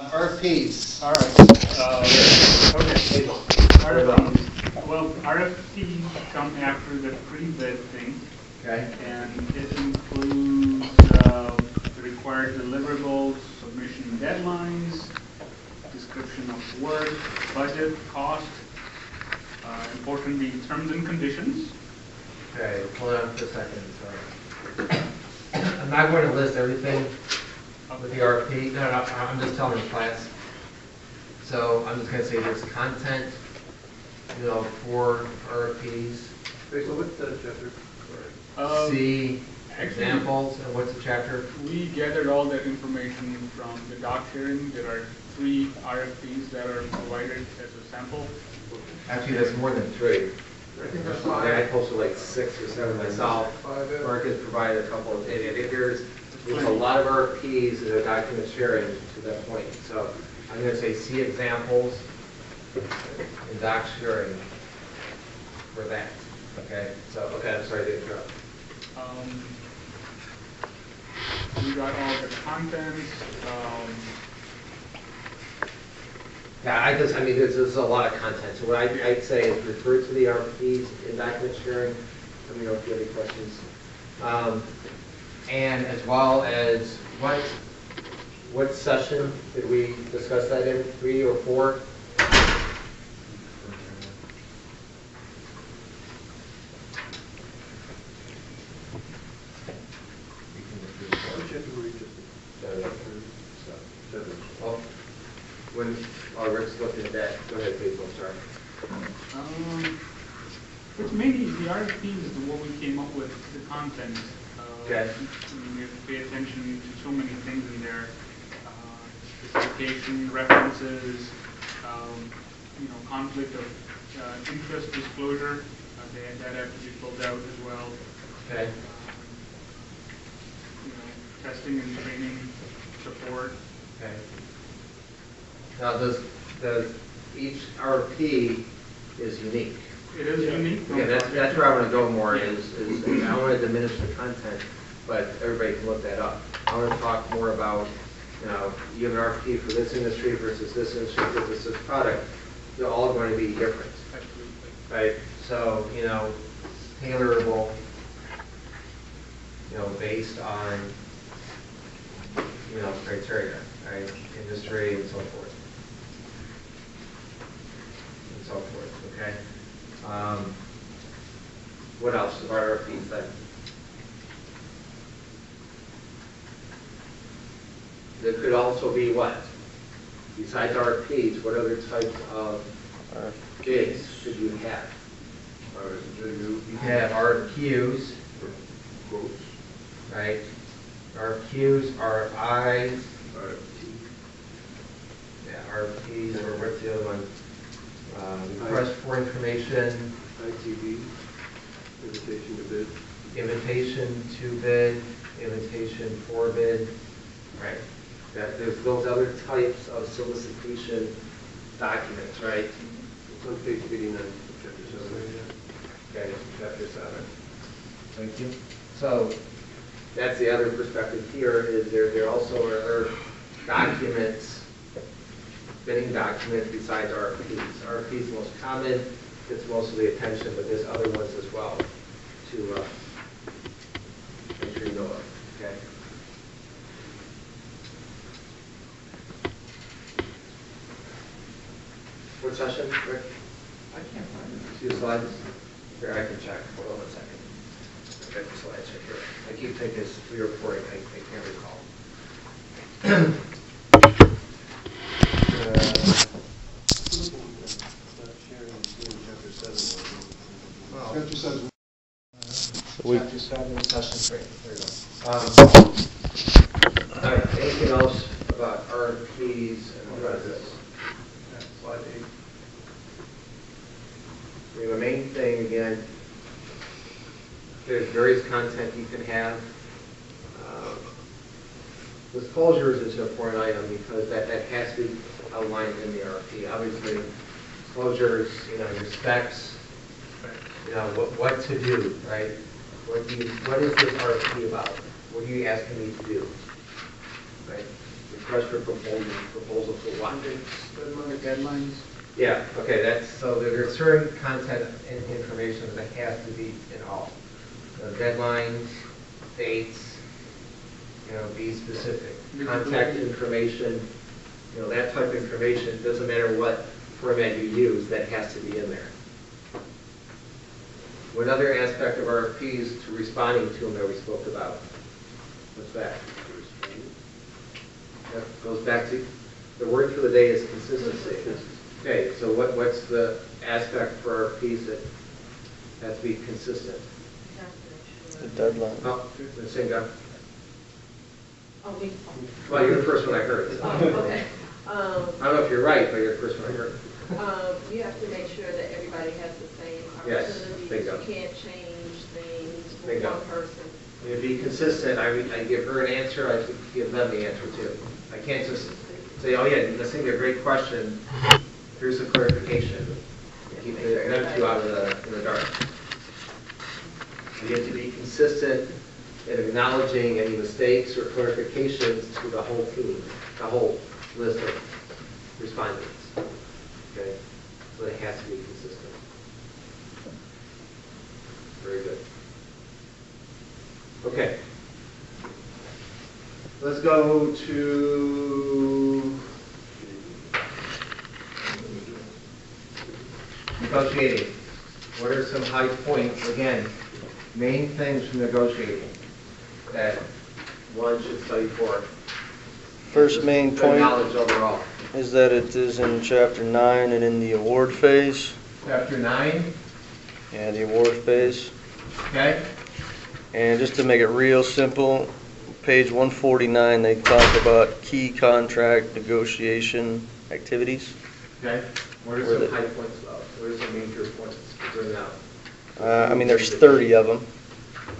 RFPs. All right. Okay. RFPs. Well, RFPs come after the pre-bid thing. Okay. And it includes the required deliverables, submission deadlines, description of work, budget, cost, importantly, terms and conditions. Okay, hold on for a second, sorry. I'm not going to list everything with the RFP. No, I'm just telling the class. So I'm just going to say there's content, for RFPs. Wait, so what's the chapter? See examples, and what's the chapter? We gathered all that information from the doc sharing. There are 3 RFPs that are provided as a sample. Actually, that's more than 3. I think that's Yeah, 5. I posted like 6 or 7 myself. 5, yeah. Mark has provided a couple of, there's a lot of RFPs that are document sharing to that point. So I'm going to say see examples and doc sharing for that. Okay, so, okay, I'm sorry to interrupt. We got all the contents. Yeah, there's a lot of content. So what I'd say is refer to the RFPs in document sharing. Let me know if you have any questions. And as well as what session did we discuss that in? 3 or 4? Well, when Rick's looking at that, go ahead, please, I'm sorry. It's mainly the RFPs is what we came up with, the content. Okay. We have to pay attention to so many things in there. Specification, references, conflict of interest disclosure, that have to be filled out as well. Okay. Testing and training support. Okay. Now, does each RFP is unique? It is unique. Yeah, that's where I want to go more is I want to diminish the content, but everybody can look that up. I want to talk more about, you have an RFP for this industry versus this industry versus this product. They're all going to be different. Absolutely. Right? So, tailorable, based on, criteria, right? Industry and so forth. And so forth, okay? What else of our RFPs then? There could also be what? Besides RFPs, what other types of bids should you have? You have RFQs, Quotes. right? RFQs, RFIs, RFPs, or what's the other one? Request for information, ITB, invitation to bid. invitation to bid, invitation for bid, right? There's those other types of solicitation documents, right? It's on page 89 of chapter 7. Okay, chapter 7. Thank you. So that's the other perspective here is there also are documents, bidding documents besides RFPs. RFPs is the most common, gets most of the attention, but there's other ones as well to make sure you know of, okay? What session, Rick? I can't find it. See the slides? Here, I can check. Hold on a second. I've got the slides right here. I keep thinking it's 3 or 4. I can't recall. Chapter 7. Chapter 7, session 3. There you go. All right, anything else about RFPs and what is this? Slide 8. The main thing, again, there's various content you can have. Disclosures is an important item because that has to be outlined in the RFP. Obviously, disclosures, your specs, what to do, right? What is this RFP about? What are you asking me to do, right? Request for proposal for what? Deadlines? Yeah, okay, so there are certain content and information that has to be in all. Deadlines, dates, be specific. Contact information, that type of information, doesn't matter what format you use, that has to be in there. One other aspect of RFPs to responding to them that we spoke about. What's that? That goes back to, the word for the day is consistency. Okay, so what's the aspect for RFPs that has to be consistent? The deadline. Oh, the same guy. Oh, me. Well, you're the first one I heard. So. Okay. I don't know if you're right, but you're the first one I heard. You have to make sure that everybody has the same Yes, opportunities. bingo. You can't change things for Bingo. one person. To be consistent, I give her an answer, I give them the answer too. I can't just say, oh yeah, this thing is a great question, here's some clarification. Keep them two out of the dark. You have to be consistent in acknowledging any mistakes or clarifications to the whole team, the whole list of respondents. Okay? So it has to be consistent. Very good. Okay. Let's go to negotiating. What are some high points, again, main things from negotiating that one should study for? First main Good point knowledge overall. is that it is in Chapter 9 and in the award phase. Chapter 9, Yeah, the award phase. okay? And just to make it real simple, page 149, they talk about key contract negotiation activities. Okay. What are Where some the- high points about? What are some major points to bring out? I mean, there's 30 of them.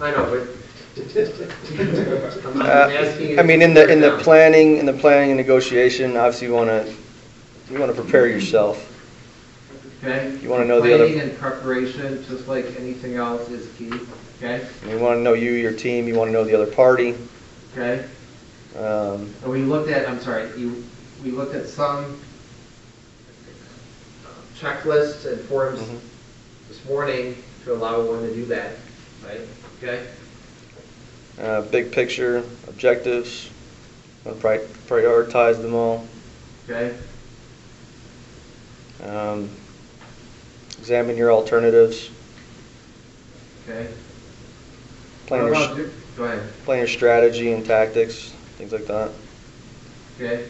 I know, but I'm asking you I mean, to in the break down. planning and negotiation, obviously you want to prepare yourself. Okay? You wanna know the other- Planning and preparation, just like anything else, is key. Okay? You want to know you, your team. You want to know the other party. Okay? And we looked at, we looked at some checklists and forms Mhm. this morning to allow one to do that, right? Okay? Big picture, objectives. Want to prioritize them all. Okay? Examine your alternatives. Okay? Plan What your, about go ahead. plan your strategy and tactics, things like that. Okay?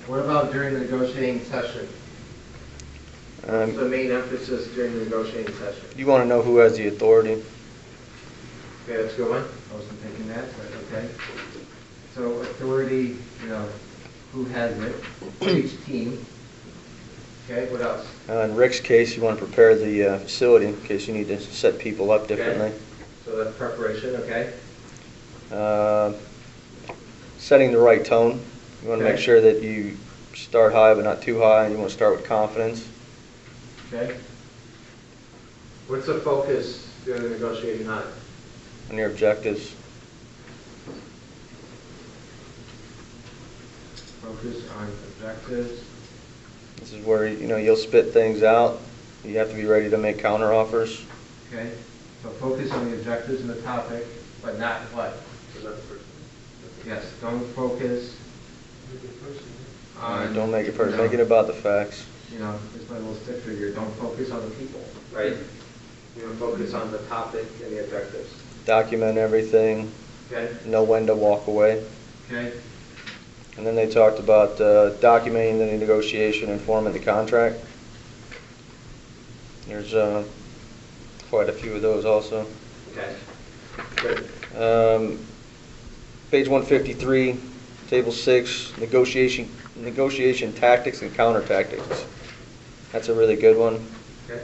What about during the negotiating session? What's the main emphasis during the negotiating session? You want to know who has the authority. Okay, that's a good one. I wasn't thinking that, but okay. So authority, who has it, for each team. Okay, what else? In Rick's case, you want to prepare the facility in case you need to set people up differently. So that's preparation, okay? Setting the right tone. You want to make Okay. sure that you start high but not too high, and you want to start with confidence. Okay. What's the focus during the negotiating on? On your objectives. Focus on objectives. This is where you'll spit things out. You have to be ready to make counter offers. Okay. So focus on the objectives and the topic, but not what? Yes, don't focus on... Don't make it personal. Make it about the facts. It's my little stick figure, don't focus on the people. Right. Focus on the topic and the objectives. Document everything. Okay? Know when to walk away. Okay? And then they talked about documenting the negotiation and forming the contract. There's quite a few of those also. Okay. Good. Page 153, Table 6, negotiation tactics and counter tactics. That's a really good one. Okay.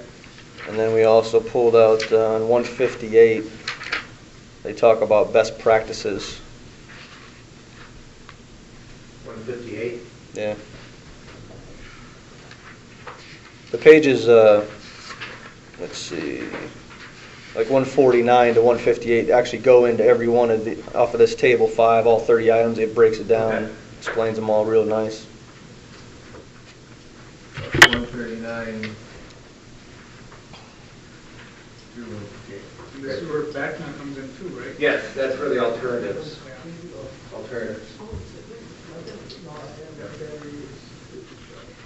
And then we also pulled out on 158, they talk about best practices. 158. Yeah. The pages, let's see, like 149 to 158 actually go into every one of off of this table 5, all 30 items, it breaks it down. Okay. explains them all real nice. 139. This is where BATNA comes in too, right? Yes, that's for the alternatives. Alternatives.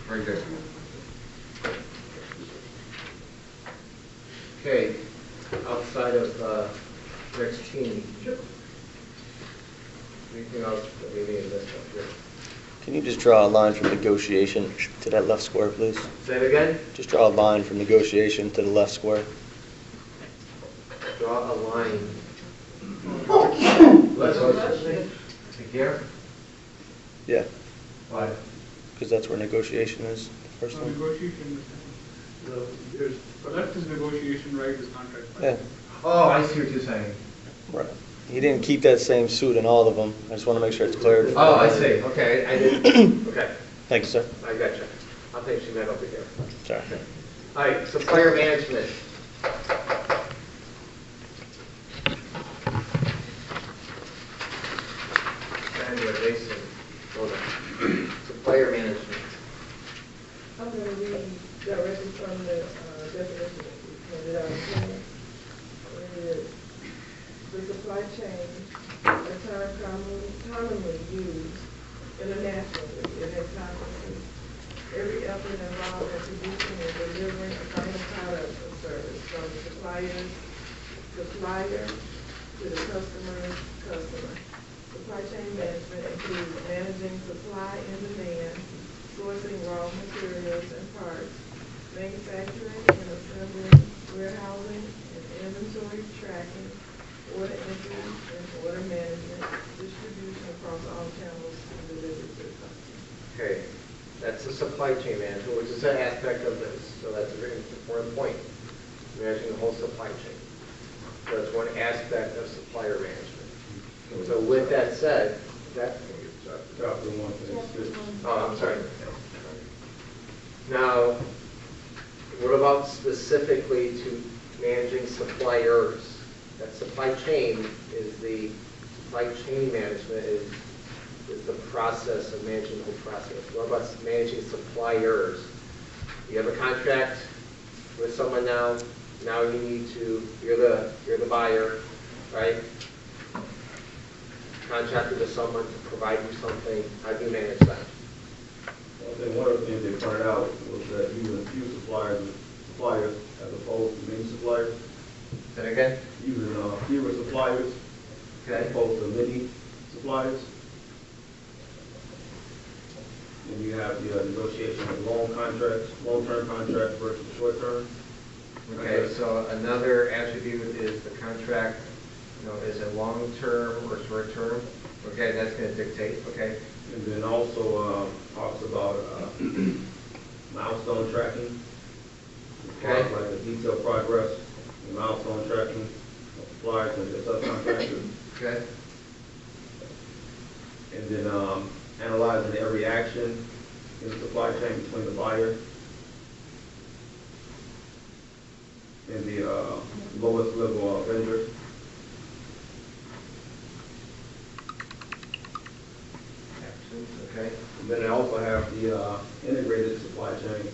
Very good. Okay, outside of Rick's team, anything else that we need in this one here? Can you just draw a line from negotiation to that left square, please? Say it again? Just draw a line from negotiation to the left square. Draw a line. Let's go. Here? Yeah, Why? because that's where negotiation is, the first So one. negotiation, left is negotiation, right is contract. Yeah, Oh, I see what you're saying. right. He didn't keep that same suit in all of them. I just want to make sure it's clear. Oh, I see, okay, I didn't, okay, Thank you, sir. I got you. I think she meant over here. Sorry. All right, supplier management. Sandra, Jason, hold on. Supplier management. I'm going to read directly from the definition that we handed out here. It is, the supply chain, a term commonly used internationally in its context. Every effort involved in producing and delivering a final product or service from the supplier to the customer's customer. Supply chain management includes managing supply and demand, sourcing raw materials and parts, manufacturing and assembling, warehousing and inventory tracking, order entry and order management, distribution across all channels and delivery to the customer. Okay, that's the supply chain management, which is an aspect of this, so that's a very important point. Managing the whole supply chain. So that's one aspect of supplier management. So with that said, that, Chapter 126. oh, I'm sorry. Now, what about specifically to managing suppliers? That supply chain is the, supply chain management is the process of managing the whole process. What about managing suppliers? You have a contract with someone now, now you need to, you're the buyer, right? Contracted with someone to provide you something, how do you manage that? I think one of the things they pointed out was that using few suppliers as opposed to many suppliers. Say that again? Using fewer suppliers as Okay. opposed to many suppliers. And you have the negotiation of long-term contracts versus short-term. Okay, so another attribute is the contract, is it long-term or short-term? Okay, that's going to dictate, okay? And then also talks about milestone tracking. Okay. Like the detailed progress, and milestone tracking of suppliers and their subcontractors. Okay. And then analyzing every action in the supply chain between the buyer and the lowest level vendor. Actions, okay. And then I also have the integrated supply chain.